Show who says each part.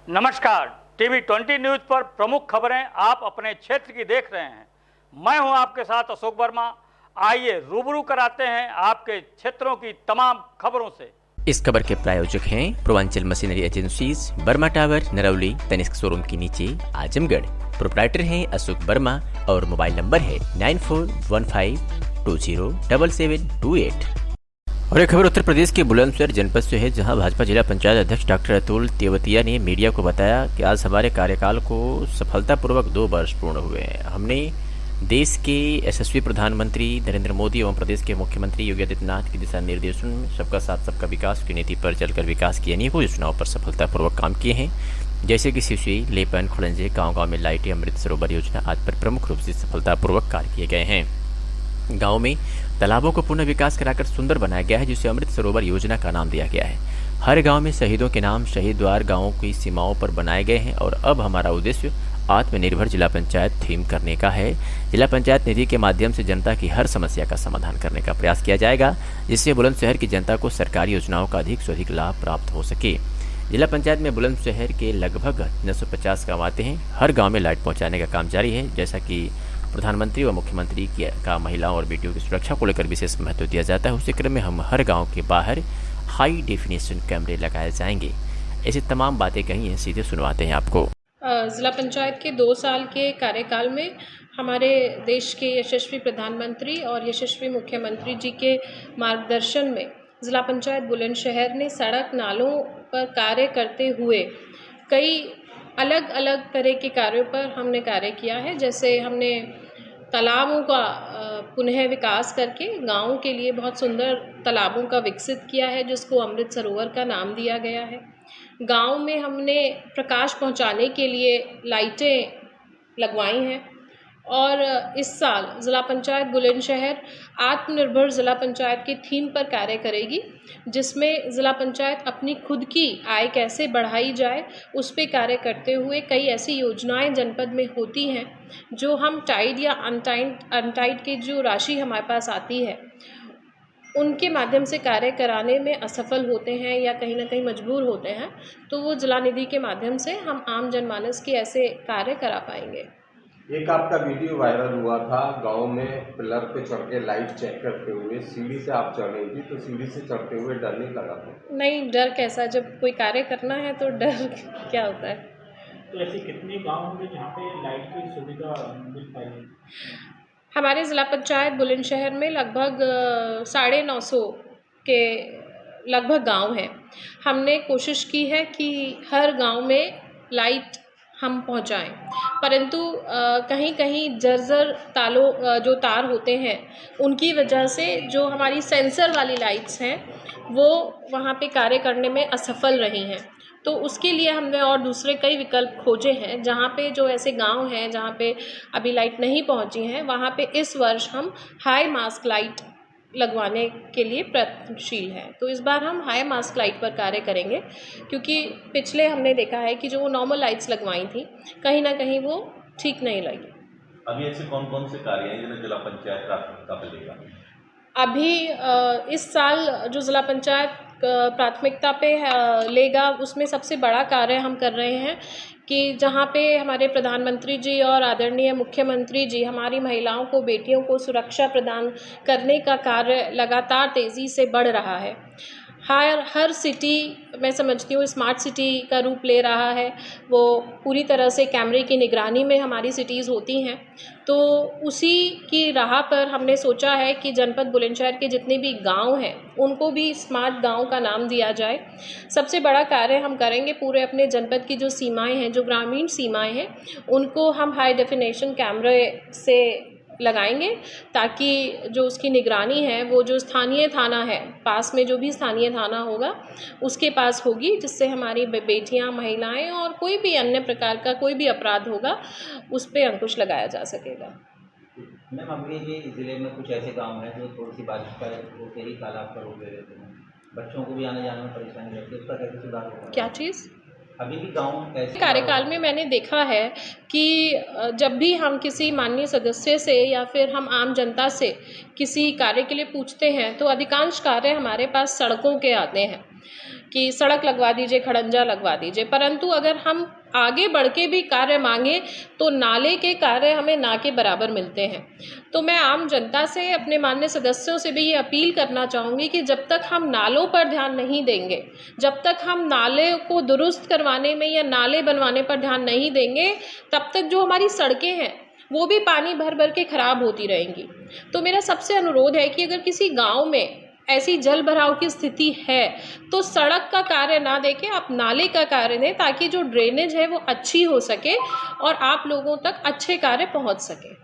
Speaker 1: नमस्कार, TV 20 news पर प्रमुख खबरें आप अपने क्षेत्र की देख रहे हैं। मैं हूं आपके साथ अशोक वर्मा। आइए रूबरू कराते हैं आपके क्षेत्रों की तमाम खबरों से।
Speaker 2: इस खबर के प्रायोजक हैं Purvanchal machinery agencies, Verma tower, Narauli, Tanishq showroom के नीचे, आजमगढ़। प्रोप्राइटर हैं अशोक वर्मा और मोबाइल नंबर है 9415207728। और एक खबर उत्तर प्रदेश के बुलंदशहर जनपद से है, जहां भाजपा जिला पंचायत अध्यक्ष डॉक्टर अतुल तेवतिया ने मीडिया को बताया कि आज हमारे कार्यकाल को सफलतापूर्वक 2 वर्ष पूर्ण हुए हैं। हमने देश के यशस्वी प्रधानमंत्री नरेंद्र मोदी एवं प्रदेश के मुख्यमंत्री योगी आदित्यनाथ के दिशा निर्देशों में सबका साथ सबका विकास की नीति पर चलकर विकास की अनेकों योजनाओं पर सफलतापूर्वक काम किए हैं, जैसे कि सिवसी, लेपन, खुड़ंजे, गाँव-गाँव में लाइटें, अमृत सरोवर योजना आदि पर प्रमुख रूप से सफलतापूर्वक कार्य किए गए हैं। गाँव में तालाबों को पुनः विकास कराकर सुंदर बनाया गया है, जिसे अमृत सरोवर योजना का नाम दिया गया है। हर गांव में शहीदों के नाम शहीद द्वार गांवों की सीमाओं पर बनाए गए हैं और अब हमारा उद्देश्य आत्मनिर्भर जिला पंचायत थीम करने का है। जिला पंचायत निधि के माध्यम से जनता की हर समस्या का समाधान करने का प्रयास किया जाएगा, जिससे बुलंदशहर की जनता को सरकारी योजनाओं का अधिक से अधिक लाभ प्राप्त हो सके। जिला पंचायत में बुलंदशहर के लगभग 950 गाँव आते हैं। हर गाँव में लाइट पहुँचाने का काम जारी है। जैसा कि प्रधानमंत्री व मुख्यमंत्री का महिलाओं और बेटियों की सुरक्षा को लेकर विशेष महत्व दिया जाता है, उसी क्रम में हम हर गांव के बाहर हाई डेफिनेशन कैमरे लगाए जाएंगे। ऐसी तमाम बातें कही हैं, सीधे सुनवाते हैं आपको।
Speaker 3: ज़िला पंचायत के 2 साल के कार्यकाल में हमारे देश के यशस्वी प्रधानमंत्री और यशस्वी मुख्यमंत्री जी के मार्गदर्शन में ज़िला पंचायत बुलंदशहर ने सड़क नालों पर कार्य करते हुए कई अलग अलग तरह के कार्यों पर हमने कार्य किया है। जैसे हमने तालाबों का पुनः विकास करके गाँव के लिए बहुत सुंदर तालाबों का विकसित किया है, जिसको अमृत सरोवर का नाम दिया गया है। गांव में हमने प्रकाश पहुंचाने के लिए लाइटें लगवाई हैं और इस साल ज़िला पंचायत बुलंदशहर आत्मनिर्भर ज़िला पंचायत की थीम पर कार्य करेगी, जिसमें ज़िला पंचायत अपनी खुद की आय कैसे बढ़ाई जाए उस पे कार्य करते हुए कई ऐसी योजनाएं जनपद में होती हैं जो हम टाइड या अनटाइड की जो राशि हमारे पास आती है उनके माध्यम से कार्य कराने में असफल होते हैं या कहीं ना कहीं मजबूर होते हैं, तो वो जिला निधि के माध्यम से हम आम जनमानस के ऐसे कार्य करा पाएंगे।
Speaker 4: एक आपका वीडियो वायरल हुआ था, गांव में पिलर पे चढ़ के लाइट चेक करते हुए सीढ़ी से आप चढ़ रही थी, तो सीढ़ी से चढ़ते हुए डर नहीं लगा था?
Speaker 3: नहीं, डर कैसा, जब कोई कार्य करना है तो डर क्या होता है।
Speaker 5: तो ऐसे कितने गांव होंगे जहाँ पे लाइट की सुविधा मिल पाएगी?
Speaker 3: हमारे ज़िला पंचायत बुलंदशहर में लगभग 950 के लगभग गांव हैं। हमने कोशिश की है कि हर गांव में लाइट हम पहुंचाएं, परंतु कहीं कहीं जर्जर जो तार होते हैं उनकी वजह से जो हमारी सेंसर वाली लाइट्स हैं वो वहाँ पे कार्य करने में असफल रही हैं। तो उसके लिए हमने और दूसरे कई विकल्प खोजे हैं, जहाँ पे जो ऐसे गांव हैं जहाँ पे अभी लाइट नहीं पहुँची हैं, वहाँ पे इस वर्ष हम हाई मास्क लाइट लगवाने के लिए प्रयत्नशील हैं। तो इस बार हम हाई मास्क लाइट पर कार्य करेंगे, क्योंकि पिछले हमने देखा है कि जो वो नॉर्मल लाइट्स लगवाई थी कहीं ना कहीं वो ठीक नहीं लगी।
Speaker 6: अभी ऐसे कौन कौन से कार्य हैं जिन्हें जिला पंचायत प्राथमिकता पे लेगा?
Speaker 3: अभी इस साल जो ज़िला पंचायत प्राथमिकता पे लेगा, उसमें सबसे बड़ा कार्य हम कर रहे हैं कि जहाँ पे हमारे प्रधानमंत्री जी और आदरणीय मुख्यमंत्री जी हमारी महिलाओं को, बेटियों को सुरक्षा प्रदान करने का कार्य लगातार तेज़ी से बढ़ रहा है। हर सिटी मैं समझती हूँ स्मार्ट सिटी का रूप ले रहा है। वो पूरी तरह से कैमरे की निगरानी में हमारी सिटीज़ होती हैं। तो उसी की राह पर हमने सोचा है कि जनपद बुलंदशहर के जितने भी गांव हैं उनको भी स्मार्ट गांव का नाम दिया जाए। सबसे बड़ा कार्य हम करेंगे, पूरे अपने जनपद की जो सीमाएं हैं, जो ग्रामीण सीमाएं हैं, उनको हम हाई डेफिनेशन कैमरे से लगाएंगे, ताकि जो उसकी निगरानी है वो जो स्थानीय थाना है, पास में जो भी स्थानीय थाना होगा उसके पास होगी, जिससे हमारी बेटियां, महिलाएं और कोई भी अन्य प्रकार का कोई भी अपराध होगा उस पर अंकुश लगाया जा सकेगा।
Speaker 7: मैम, अभी ये ज़िले में कुछ ऐसे गांव हैं जो थोड़ी सी बारिश पर होते ही तालाब पर रोक ले रहते हैं, बच्चों को भी आने जाने में परेशानी रहती है, उसका कैसे सुधार होगा? क्या चीज़? अभी भी गाँव ऐसे कार्यकाल में मैंने देखा है कि जब भी हम किसी माननीय सदस्य से या फिर हम आम जनता से किसी कार्य के लिए पूछते हैं तो अधिकांश कार्य हमारे पास सड़कों के आते हैं।
Speaker 3: कि सड़क लगवा दीजिए, खड़ंजा लगवा दीजिए, परंतु अगर हम आगे बढ़ के भी कार्य मांगे तो नाले के कार्य हमें ना के बराबर मिलते हैं। तो मैं आम जनता से, अपने माननीय सदस्यों से भी ये अपील करना चाहूँगी कि जब तक हम नालों पर ध्यान नहीं देंगे, जब तक हम नाले को दुरुस्त करवाने में या नाले बनवाने पर ध्यान नहीं देंगे, तब तक जो हमारी सड़कें हैं वो भी पानी भर भर के खराब होती रहेंगी। तो मेरा सबसे अनुरोध है कि अगर किसी गांव में ऐसी जल भराव की स्थिति है तो सड़क का कार्य ना देके आप नाले का कार्य दें, ताकि जो ड्रेनेज है वो अच्छी हो सके और आप लोगों तक अच्छे कार्य पहुंच सके।